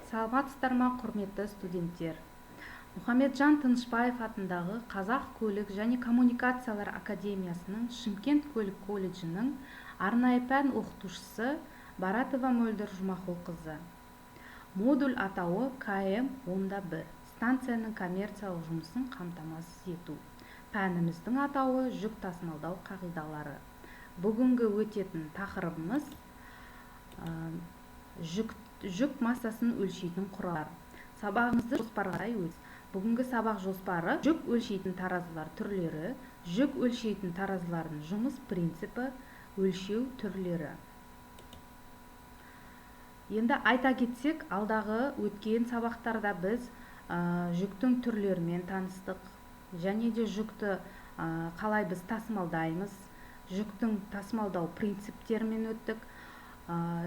Саламатсыздар ма, құрметті студенттер? Мұхамеджан Тынышпаев атындағы Қазақ көлік және коммуникациялар академиясының Шымкент көлік колледжінің арнайы пән оқытушысы Баратова Мөлдір Жұмақұлқызы. Модуль атауы КМ-10-1. Станцияның коммерциялық жұмысын қамтамасыз ету. Пәніміздің атауы жүк тасымалдау қағидалары. Бүгінгі өтетін тақырыбымыз жүк массасын өлшейтін құралдар. Сабағымызды жоспарға қарай өтсек. Бүгінгі сабақ жоспары жүк өлшейтін таразылар түрлері, жүк өлшейтін таразылардың жұмыс принципі, өлшеу түрлері. Енді айта кетсек, алдағы өткен сабақтарда біз жүктің түрлерімен таныстық, және де жүкті қалай біз тасымалдаймыз, жүктің тасымалдау принциптерімен өттік,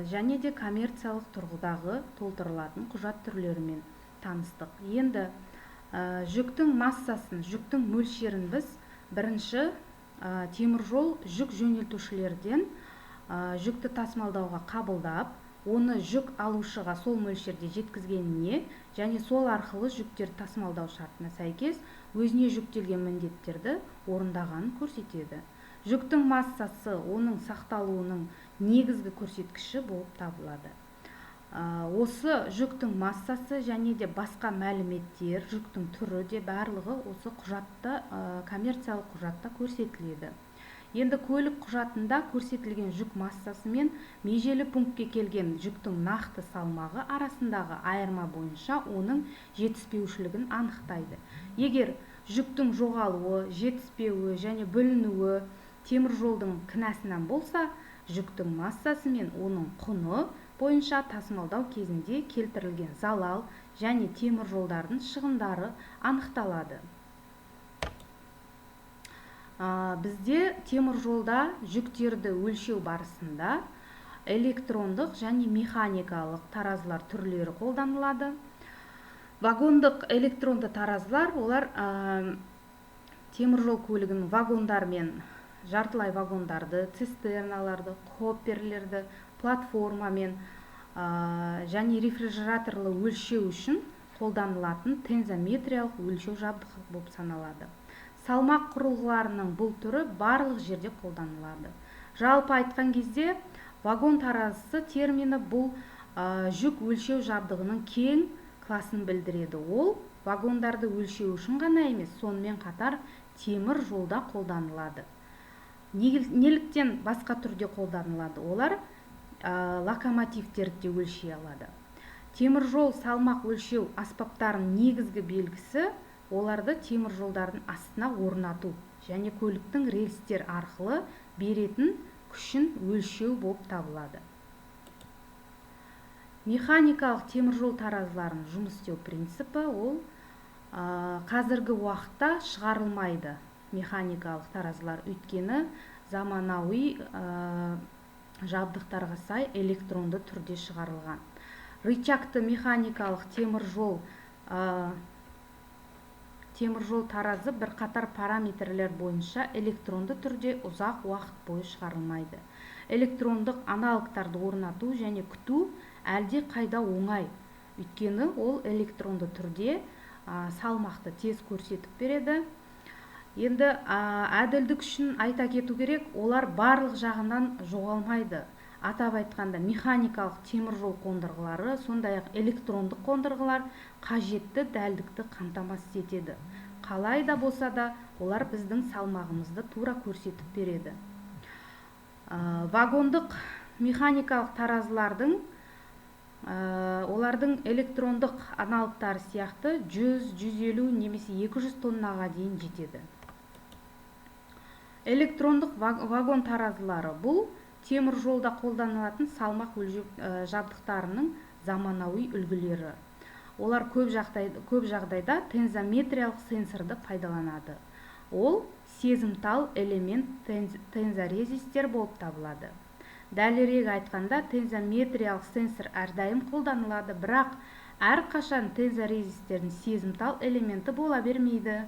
және де коммерциялық тұрғыдағы толтырылатын құжат түрлерімен таныстық. Енді жүктің массасын, жүктің мөлшерін біз бірінші теміржол жүк жөнелтушілерден жүкті тасымалдауға қабылдап, оны жүк алушыға сол мөлшерде жеткізгеніне және сол арқылы жүктер тасымалдау шартына сәйкес өзіне жүктелген міндеттерді орындағанын көрсетеді. Жүктің массасы оның сақталуының негізгі көрсеткіші болып табылады. Осы жүктің массасы және де басқа мәліметтер, жүктің түрі де барлығы осы құжатта, коммерциялық құжатта көрсетіледі. Енді көлік құжатында көрсетілген жүк массасы мен межелі пунктке келген жүктің нақты салмағы арасындағы айырма бойынша оның жетіспеушілігін анықтайды. Егер жүктің жоғалуы, жетіспеуі және бүлінуі теміржолдың кінәсінен болса, жүктің массасы мен оның құны бойынша тасымалдау кезінде келтірілген залал және теміржолдардың шығындары анықталады. Бізде теміржолда жүктерді өлшеу барысында электрондық және механикалық таразылар түрлері қолданылады. Вагондық электронды таразылар, олар теміржол көлігінің вагондары мен жартылай вагондарды, цистерналарды, хопперлерді, платформамен және рефрижераторлы өлшеу үшін қолданылатын тензометриялық өлшеу жабдығы болып саналады. Салмақ құрылғыларының бұл түрі барлық жерде қолданылады. Жалпы айтқан кезде вагон таразысы термині бұл жүк өлшеу жабдығының кең класын білдіреді. Ол вагондарды өлшеу үшін ғана емес, сонымен қатар темір жолда қолданылады. Неліктен басқа түрде қолданылады? Олар локомотивтерді өлшей алады. Темір жол салмақ өлшеу аспаптарының негізгі белгісі оларды темір жолдардың астына орнату және көліктің рельстер арқылы беретін күшін өлшеу болып табылады. Механикалық темір жол таразыларын жұмыс істеу принципі ол қазіргі уақытта шығарылмайды. Механикалық таразылар өйткені заманауи жабдықтарға сай электронды түрде шығарылған. Рычагты механикалық темір жол таразы бірқатар параметрлер бойынша электронды түрде ұзақ уақыт бойы шығарылмайды. Электрондық аналогтарды орнату және күту әлде қайда оңай. Өйткені ол электронды түрде салмақты тез көрсетіп береді. Енді әділдік үшін айта кету керек, олар барлық жағынан жоғалмайды. Атап айтқанда механикалық темір жол қондырғылары, сондай-ақ электрондық қондырғылар қажетті дәлдікті қамтамасыз етеді. Қалай да болса да, олар біздің салмағымызды тура көрсетіп береді. Вагондық механикалық таразылардың олардың электрондық аналогтары сияқты 100, 150 немесе 200 тоннаға дейін жетеді. Электрондық вагон таразылары бұл темір жолда қолданылатын салмақ өлшеу жабдықтарының заманауи үлгілері. Олар көп жағдайда тензометриялық сенсорды пайдаланады. Ол сезімтал элемент тензорезистер болып табылады. Дәлірек айтқанда, тензометриялық сенсор әрдайым қолданылады, бірақ әрқашан тензорезистердің сезімтал элементі бола бермейді.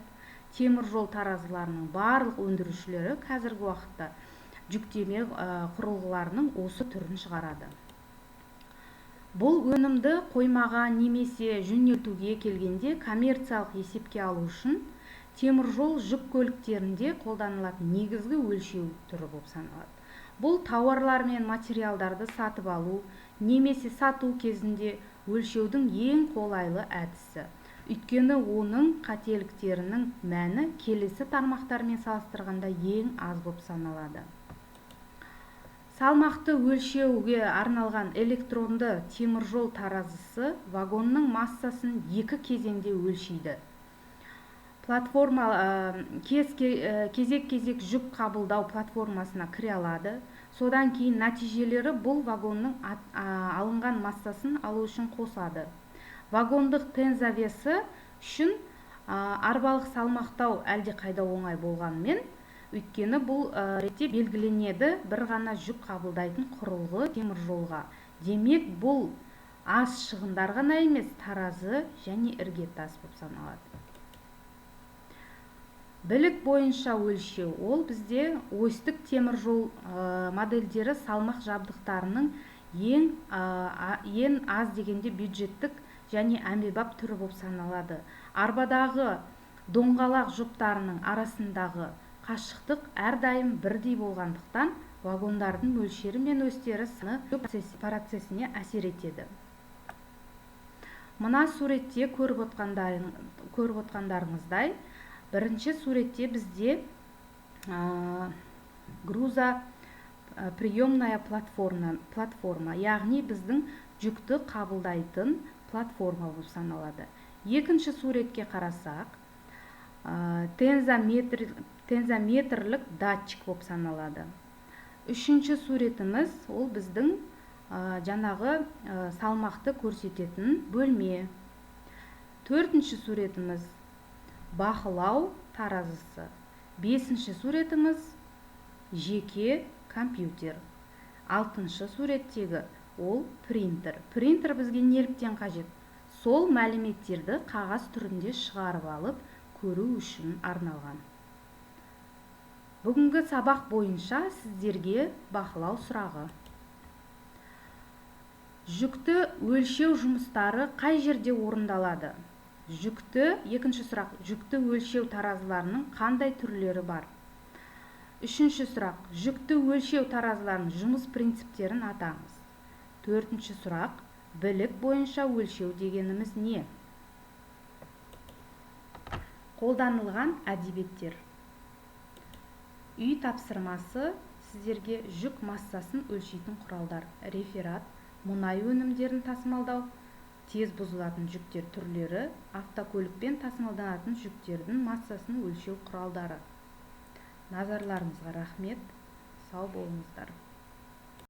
Темір жол таразыларының барлық өндірушілері қазіргі уақытта жүктеме құрылғыларының осы түрін шығарады. Бұл өнімді қоймаға немесе жөнелтуге келгенде коммерциялық есепке алу үшін теміржол жүк көліктерінде қолданылатын негізгі өлшеу түрі болып саналады. Бұл тауарлар мен материалдарды сатып алу немесе сату кезінде өлшеудің ең қолайлы әдісі. Өйткені оның қателіктерінің мәні келесі тармақтармен салыстырғанда ең аз болып саналады. Салмақты өлшеуге арналған электронды теміржол таразысы вагонның массасын екі кезеңде өлшейді. Платформа кезек-кезек жүк қабылдау платформасына кіре алады. Содан кейін нәтижелері бұл вагонның алынған массасын алу үшін қосады. Вагондық тензавесі үшін арбалық салмақтау әлде қайда оңай болғанымен, өйткені бұл ретте белгіленеді бір ғана жүк қабылдайтын құрылғы теміржолға. Демек, бұл аз шығындар ғана емес, таразы және іргетас болып саналады. Білік бойынша өлшеу, ол бізде осьтік теміржол модельдері салмақ жабдықтарының ең аз дегенде бюджеттік және әмбебап түрі болып саналады. Арбадағы доңғалақ жұптарының арасындағы қашықтық әрдайым бірдей болғандықтан, вагондардың мөлшері мен осьтері саны процесіне әсер етеді. Мына суретте көріп отқандарыңыздай, бірінші суретте бізде грузоприемная платформа, яғни біздің жүкті қабылдайтын платформа болып саналады. Екінші суретке қарасақ, тензометрлік датчик болып саналады. Үшінші суретіміз, ол біздің жаңағы салмақты көрсететін бөлме. Төртінші суретіміз бақылау таразысы. Бесінші суретіміз жеке компьютер. Алтыншы суреттегі ол принтер. Принтер бізге неліктен қажет? Сол мәліметтерді қағаз түрінде шығарып алып, көру үшін арналған. Бүгінгі сабақ бойынша сіздерге бақылау сұрағы. Жүкті өлшеу жұмыстары қай жерде орындалады? Екінші сұрақ, жүкті өлшеу таразыларының қандай түрлері бар? Үшінші сұрақ, жүкті өлшеу таразыларының жұмыс принциптерін атаңыз. Төртінші сұрақ, білік бойынша өлшеу дегеніміз не? Қолданылған әдебиеттер. Үй тапсырмасы сіздерге жүк массасын өлшейтін құралдар. Реферат, мұнай өнімдерін тасымалдау, тез бұзылатын жүктер түрлері, автокөлікпен тасымалданатын жүктердің массасын өлшеу құралдары. Назарларыңызға рахмет, сау болыңыздар.